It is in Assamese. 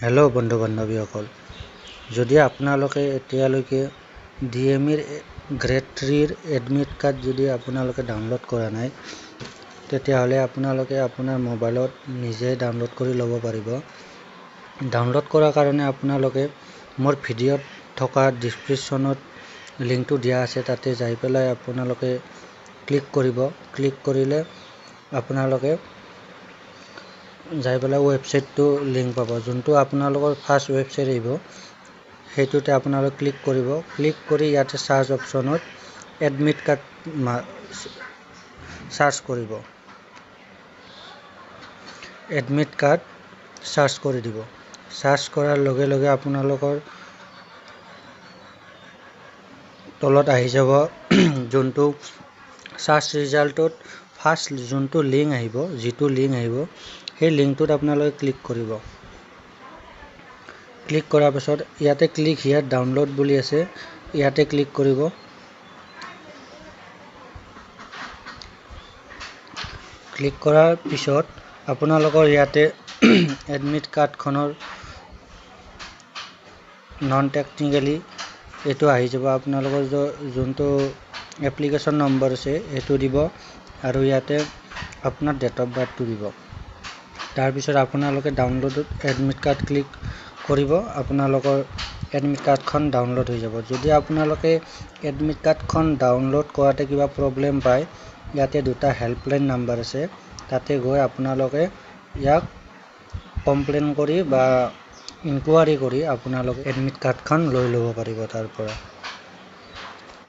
হেল্ল' বন্ধু বান্ধৱীসকল, যদি আপোনালোকে এতিয়ালৈকে DMEৰ গ্ৰেড 3ৰ এডমিট কাৰ্ড যদি আপোনালোকে ডাউনলোড কৰা নাই, তেতিয়াহ'লে আপোনালোকে আপোনাৰ মোবাইলত নিজে ডাউনলোড কৰি ল'ব পাৰিব। ডাউনলোড কৰাৰ কাৰণে আপোনালোকে মোৰ ভিডিঅ'ত থকা ডিছক্ৰিপশ্যনত লিংকটো দিয়া আছে, তাতে যাই পেলাই আপোনালোকে ক্লিক কৰিব। ক্লিক কৰিলে আপোনালোকে যাই পেলাই ৱেবছাইটটো লিংক পাব, যোনটো আপোনালোকৰ ফাৰ্ষ্ট ৱেবছাইট আহিব, সেইটোতে আপোনালোকে ক্লিক কৰিব। ক্লিক কৰি ইয়াতে চাৰ্চ অপশ্যনত এডমিট কাৰ্ড চাৰ্চ কৰিব। এডমিট কাৰ্ড চাৰ্চ কৰি দিব। চাৰ্চ কৰাৰ লগে লগে আপোনালোকৰ তলত আহি যাব যোনটো চাৰ্চ ৰিজাল্টত ফাৰ্ষ্ট যোনটো লিংক আহিব, সেই লিংকটোত আপোনালোকে ক্লিক কৰিব। ক্লিক কৰাৰ পাছত ইয়াতে ক্লিক হিয়াৰ ডাউনলোড বুলি আছে, ইয়াতে ক্লিক কৰিব। ক্লিক কৰাৰ পিছত আপোনালোকৰ ইয়াতে এডমিট কাৰ্ডখনৰ নন টেকনিকেলি এইটো আহি যাব। আপোনালোকৰ যোনটো এপ্লিকেশ্যন নম্বৰ আছে সেইটো দিব, আৰু ইয়াতে আপোনাৰ ডেট অফ বাৰ্থটো দিব। তাৰপিছত আপোনালোকে ডাউনলোডত এডমিট কাৰ্ড ক্লিক কৰিব। আপোনালোকৰ এডমিট কাৰ্ডখন ডাউনলোড হৈ যাব। যদি আপোনালোকে এডমিট কাৰ্ডখন ডাউনলোড কৰাতে কিবা প্ৰব্লেম পায়, ইয়াতে দুটা হেল্পলাইন নাম্বাৰ আছে, তাতে গৈ আপোনালোকে ইয়াক কমপ্লেইন কৰি বা ইনকুৱাৰী কৰি আপোনালোকে এডমিট কাৰ্ডখন লৈ ল'ব পাৰিব তাৰ পৰা।